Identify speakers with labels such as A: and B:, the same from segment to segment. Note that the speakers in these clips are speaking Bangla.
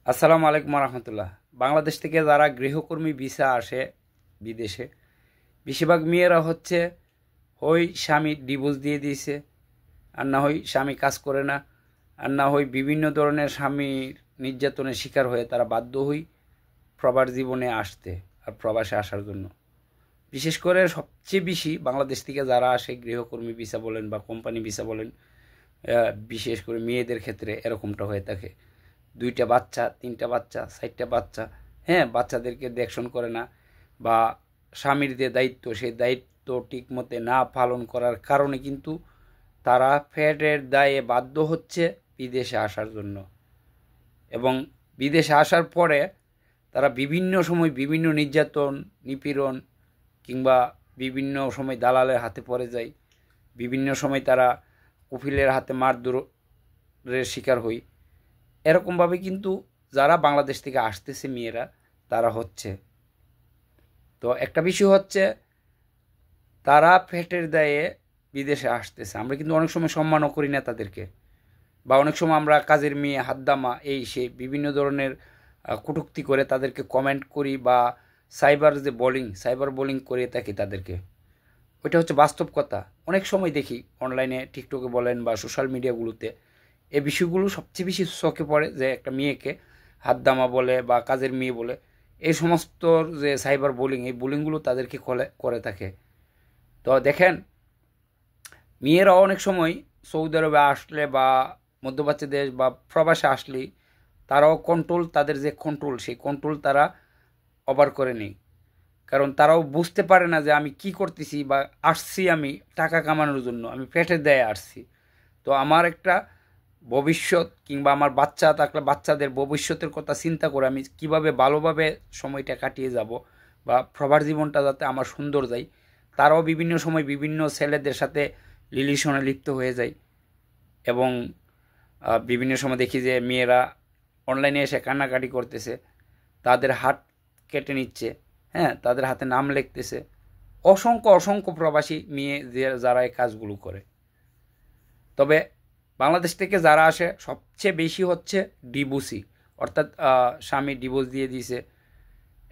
A: আসসালামু আলাইকুম রহমতুল্লাহ। বাংলাদেশ থেকে যারা গৃহকর্মী ভিসা আসে বিদেশে, বেশিরভাগ মেয়েরা হচ্ছে হয় স্বামী ডিভোর্স দিয়ে দিয়েছে, আর না হয় স্বামী কাজ করে না, আর না হয় বিভিন্ন ধরনের স্বামীর নির্যাতনের শিকার হয়ে তারা বাধ্য হই প্রবাস জীবনে আসতে আর প্রবাসে আসার জন্য। বিশেষ করে সবচেয়ে বেশি বাংলাদেশ থেকে যারা আসে গৃহকর্মী ভিসা বলেন বা কোম্পানি ভিসা বলেন, বিশেষ করে মেয়েদের ক্ষেত্রে এরকমটা হয়ে থাকে। 2টা বাচ্চা, 3টা বাচ্চা, 4টা বাচ্চা, হ্যাঁ, বাচ্চাদেরকে দেখশন করে না, বা স্বামীর যে দায়িত্ব সেই দায়িত্ব ঠিকমতো না পালন করার কারণে কিন্তু তারা পেটের দায়ে বাধ্য হচ্ছে বিদেশে আসার জন্য। এবং বিদেশে আসার পরে তারা বিভিন্ন সময় বিভিন্ন নির্যাতন, নিপীড়ন কিংবা বিভিন্ন সময় দালালের হাতে পড়ে যায়। বিভিন্ন সময় তারা উকিলের হাতে মারধরের শিকার হয়। এরকমভাবে কিন্তু যারা বাংলাদেশ থেকে আসতেছে মেয়েরা, তারা হচ্ছে। তো একটা বিষয় হচ্ছে, তারা পেটের দায়ে বিদেশে আসতেছে, আমরা কিন্তু অনেক সময় সম্মানও করি না তাদেরকে, বা অনেক সময় আমরা কাজের মেয়ে, হাদ্দামা, এই সেই বিভিন্ন ধরনের কটূক্তি করে তাদেরকে কমেন্ট করি, বা সাইবার বোলিং করে থাকি তাদেরকে। ওইটা হচ্ছে বাস্তব কথা। অনেক সময় দেখি অনলাইনে, টিকটকে বলেন বা সোশ্যাল মিডিয়াগুলোতে, এই বিষয়গুলো সবচেয়ে বেশি চোখে পড়ে, যে একটা মেয়েকে হাতদামা বলে বা কাজের মেয়ে বলে, এই সমস্ত যে সাইবার বোলিং, এই বোলিংগুলো তাদেরকে করে থাকে। তো দেখেন, মেয়েরাও অনেক সময় সৌদি আরবে আসলে বা মধ্যপ্রাচ্য দেশ বা প্রবাসে আসলেই তারাও তাদের যে কন্ট্রোল, সেই কন্ট্রোল তারা ওভার করে নেই। কারণ তারাও বুঝতে পারে না যে আমি কি করতেছি, বা আসছি আমি টাকা কামানোর জন্য, আমি পেটের দায়ে আসছি। তো আমার একটা ভবিষ্যৎ, কিংবা আমার বাচ্চা থাকলে বাচ্চাদের ভবিষ্যতের কথা চিন্তা করে আমি কিভাবে ভালোভাবে সময়টা কাটিয়ে যাব, বা প্রবাস জীবনটা যাতে আমার সুন্দর যায়। তারাও বিভিন্ন সময় বিভিন্ন ছেলেদের সাথে রিলেশনে লিপ্ত হয়ে যায়। এবং বিভিন্ন সময় দেখি যে মেয়েরা অনলাইনে এসে কান্নাকাটি করতেছে, তাদের হাত কেটে নিচ্ছে, হ্যাঁ, তাদের হাতে নাম লিখতেছে। অসংখ্য অসংখ্য প্রবাসী মেয়ে যারা এই কাজগুলো করে। তবে বাংলাদেশ থেকে যারা আসে সবচেয়ে বেশি হচ্ছে ডিভোর্সি, অর্থাৎ স্বামী ডিভোর্স দিয়ে দিয়েছে,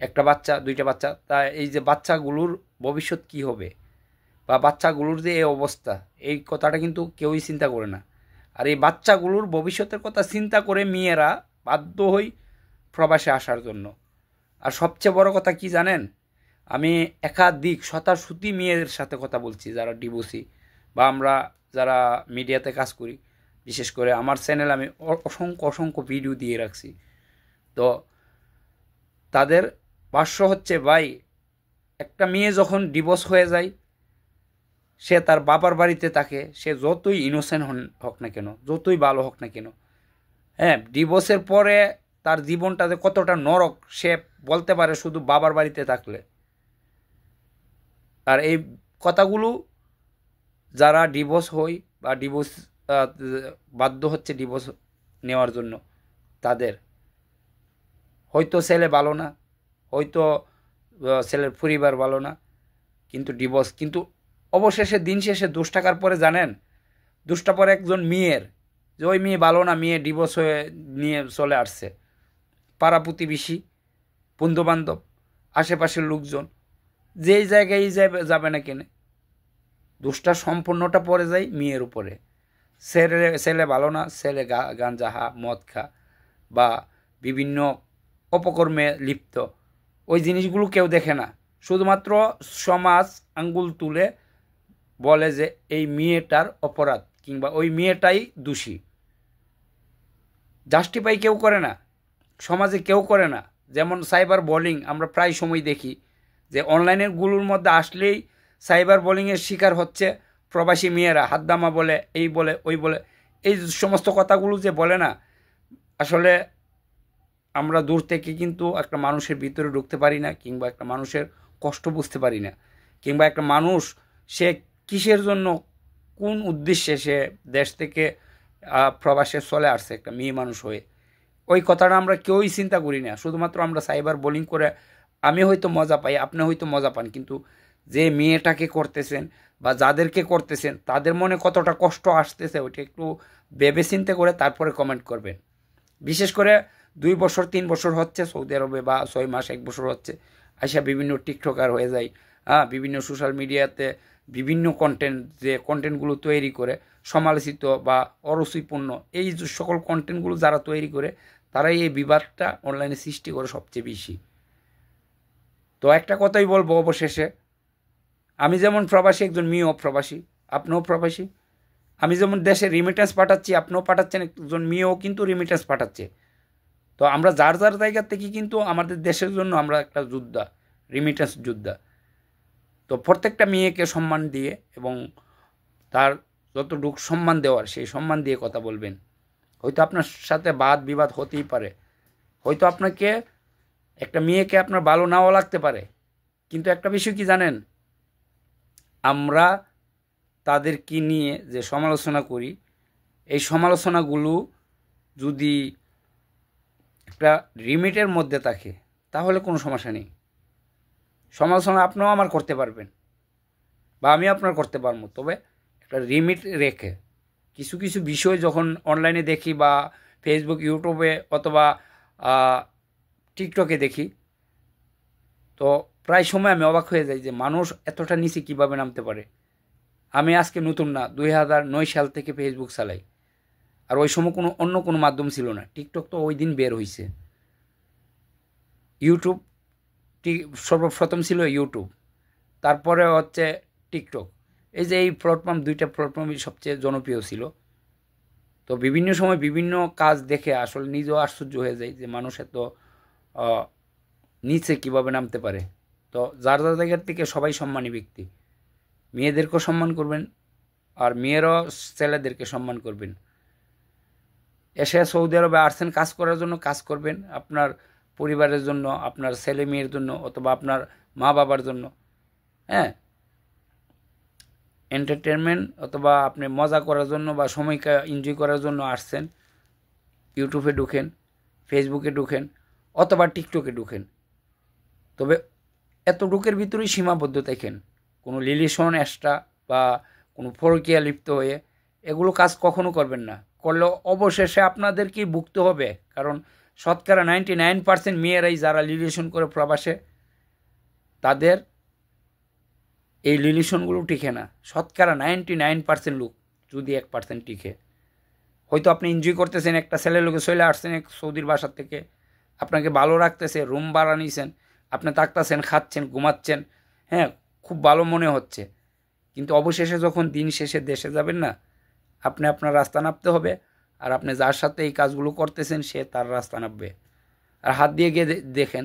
A: একটা বাচ্চা, 2টা বাচ্চা। তা এই যে বাচ্চাগুলোর ভবিষ্যৎ কি হবে, বা বাচ্চাগুলোর যে এই অবস্থা, এই কথাটা কিন্তু কেউই চিন্তা করে না। আর এই বাচ্চাগুলোর ভবিষ্যতের কথা চিন্তা করে মেয়েরা বাধ্য হই প্রবাসে আসার জন্য। আর সবচেয়ে বড় কথা কি জানেন, আমি একাধিক শতাশতি মেয়েদের সাথে কথা বলছি যারা ডিভোর্সি, বা আমরা যারা মিডিয়াতে কাজ করি, বিশেষ করে আমার চ্যানেল আমি অসংখ্য অসংখ্য ভিডিও দিয়ে রাখছি। তো তাদের ভাষ্য হচ্ছে, ভাই, একটা মেয়ে যখন ডিভোর্স হয়ে যায়, সে তার বাবার বাড়িতে থাকে, সে যতই ইনোসেন্ট হোক না কেন, যতই ভালো হোক না কেন, হ্যাঁ, ডিভোর্সের পরে তার জীবনটা যে কতটা নরক সে বলতে পারে শুধু বাবার বাড়িতে থাকলে। আর এই কথাগুলো যারা ডিভোর্স হই বা ডিভোর্স বাধ্য হচ্ছে ডিভোর্স নেওয়ার জন্য, তাদের হয়তো ছেলে ভালো না, হয়তো ছেলের পরিবার ভালো না, কিন্তু ডিভোর্স, কিন্তু অবশেষে দিন শেষে 10 টাকার পরে জানেন, 10টা পরে একজন মেয়ের, যে ওই মেয়ে ভালো না, মেয়ে ডিভোর্স হয়ে নিয়ে চলে আসছে, পাড়া প্রতিবেশী, বন্ধুবান্ধব, আশেপাশের লোকজন, যেই জায়গায় যাবে না কেনে, দোষটা সম্পূর্ণটা পড়ে যায় মেয়ের উপরে। ছেলে ভালো না, ছেলে গাঞ্জা মদ খা, বা বিভিন্ন অপকর্মে লিপ্ত, ওই জিনিসগুলো কেউ দেখে না। শুধুমাত্র সমাজ আঙ্গুল তুলে বলে যে এই মেয়েটার অপরাধ, কিংবা ওই মেয়েটাই দোষী। জাস্টিফাই কেউ করে না, সমাজে কেউ করে না। যেমন সাইবার বোলিং আমরা প্রায় সময় দেখি, যে অনলাইনের গুলোর মধ্যে আসলেই সাইবার বোলিংয়ের শিকার হচ্ছে প্রবাসী মেয়েরা, হাতদামা বলে, এই বলে, ওই বলে, এই সমস্ত কথাগুলো যে বলে না, আসলে আমরা দূর থেকে কিন্তু একটা মানুষের ভিতরে ঢুকতে পারি না, কিংবা একটা মানুষের কষ্ট বুঝতে পারি না, কিংবা একটা মানুষ সে কিসের জন্য, কোন উদ্দেশ্যে সে দেশ থেকে প্রবাসে চলে আসছে একটা মেয়ে মানুষ হয়ে, ওই কথাটা আমরা কেউই চিন্তা করি না। শুধুমাত্র আমরা সাইবার বোলিং করে আমি হয়তো মজা পাই, আপনি হয়তো মজা পান, কিন্তু যে মেয়েটাকে করতেছেন বা যাদেরকে করতেছেন তাদের মনে কতটা কষ্ট আসতেছে ওইটা একটু ভেবে চিন্তে করে তারপরে কমেন্ট করবেন। বিশেষ করে 2 বছর 3 বছর হচ্ছে সৌদি আরবে, বা 6 মাস 1 বছর হচ্ছে, আইসা বিভিন্ন টিকটকার হয়ে যায়, বিভিন্ন সোশ্যাল মিডিয়াতে বিভিন্ন যে কন্টেন্টগুলো তৈরি করে সমালোচিত বা অরুচিপূর্ণ, এই যে সকল কন্টেন্টগুলো যারা তৈরি করে তারাই এই বিবাদটা অনলাইনে সৃষ্টি করে সবচেয়ে বেশি। তো একটা কথাই বলবো অবশেষে, আমি যেমন প্রবাসী, একজন মেয়েও প্রবাসী, আপনিও প্রবাসী। আমি যেমন দেশে রিমিটেন্স পাঠাচ্ছি, আপনিও পাঠাচ্ছেন, একজন মেয়েও কিন্তু রিমিটেন্স পাঠাচ্ছে। তো আমরা যার যার জায়গা থেকে কিন্তু আমাদের দেশের জন্য আমরা একটা যোদ্ধা, রিমিটেন্স যোদ্ধা। তো প্রত্যেকটা মেয়েকে সম্মান দিয়ে এবং তার যতটুকু সম্মান দেওয়ার সেই সম্মান দিয়ে কথা বলবেন। হয়তো আপনার সাথে বাদ বিবাদ হতেই পারে, হয়তো আপনাকে একটা মেয়েকে আপনার ভালো নাও লাগতে পারে, কিন্তু একটা বিষয় কি জানেন, আমরা তাদেরকে নিয়ে যে সমালোচনা করি, এই সমালোচনাগুলো যদি একটা লিমিটের মধ্যে থাকে তাহলে কোনো সমস্যা নেই। সমালোচনা আপনিও আমার করতে পারবেন বা আমি আপনার করতে পারবো, তবে একটা লিমিট রেখে। কিছু কিছু বিষয় যখন অনলাইনে দেখি বা ফেসবুক, ইউটিউবে অথবা টিকটকে দেখি, তো প্রায় সময় আমি অবাক হয়ে যাই যে মানুষ এতটা নিচে কীভাবে নামতে পারে। আমি আজকে নতুন না, 2009 সাল থেকে ফেসবুক চালাই, আর ওই সময় অন্য কোনো মাধ্যম ছিল না। টিকটক তো ওই দিন বের হয়েছে। ইউটিউব সর্বপ্রথম ছিল ইউটিউব, তারপরে হচ্ছে টিকটক। এই যে এই প্ল্যাটফর্ম, 2টা প্ল্যাটফর্মই সবচেয়ে জনপ্রিয় ছিল। তো বিভিন্ন সময় বিভিন্ন কাজ দেখে আসলে নিজেও আশ্চর্য হয়ে যায় যে মানুষ এত নিচে কীভাবে নামতে পারে। তো যার যার জায়গার থেকে সবাই সম্মানী ব্যক্তি, মেয়েদেরকেও সম্মান করবেন আর মেয়েরাও ছেলেদেরকে সম্মান করবেন। এসে সৌদি আরবে আসছেন কাজ করার জন্য, কাজ করবেন আপনার পরিবারের জন্য, আপনার ছেলে মেয়ের জন্য, অথবা আপনার মা বাবার জন্য। এন্টারটেনমেন্ট অথবা আপনি মজা করার জন্য বা সময়কে এনজয় করার জন্য আসছেন, ইউটিউবে ঢুকেন, ফেসবুকে ঢুকেন অথবা টিকটকে ঢুকেন, তবে এতটুকের ভিতরেই সীমাবদ্ধ থাকেন। কোনো রিলেশন এক্সট্রা বা কোনো পরকীয়া লিপ্ত হয়ে এগুলো কাজ কখনো করবেন না। করলেও অবশেষে আপনাদেরকেই ভুগতে হবে, কারণ শতকরা 99% মেয়েরাই যারা রিলেশন করে প্রবাসে, তাদের এই রিলেশনগুলো টিকে না। শতকরা 99% লোক, যদি 1% টিকে। হয়তো আপনি এনজয় করতেছেন, একটা ছেলের লোকে চলে আসছেন এক সৌদির বাসার থেকে, আপনাকে ভালো রাখতেছে, রুম ভাড়া নিয়েছেন, আপনি থাকতেছেন, খাচ্ছেন, ঘুমাচ্ছেন, খুব ভালো মনে হচ্ছে, কিন্তু অবশেষে যখন দিন শেষে দেশে যাবেন না, আপনি আপনার রাস্তা নামতে হবে, আর আপনি যার সাথে এই কাজগুলো করতেছেন সে তার রাস্তা নামবে। আর হাত দিয়ে গিয়ে দেখেন,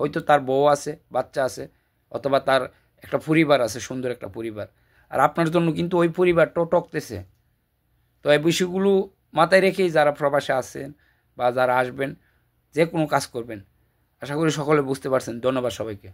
A: হয়তো তার বউ আছে, বাচ্চা আছে, অথবা তার একটা পরিবার আছে, সুন্দর একটা পরিবার, আর আপনার জন্য কিন্তু ওই পরিবারটাও টকতেছে। তো এই বিষয়গুলো মাথায় রেখেই যারা প্রবাসে আছেন বা যারা আসবেন, যে কোনো কাজ করবেন। আশা করি সকলে বুঝতে পারছেন। ধন্যবাদ সবাইকে।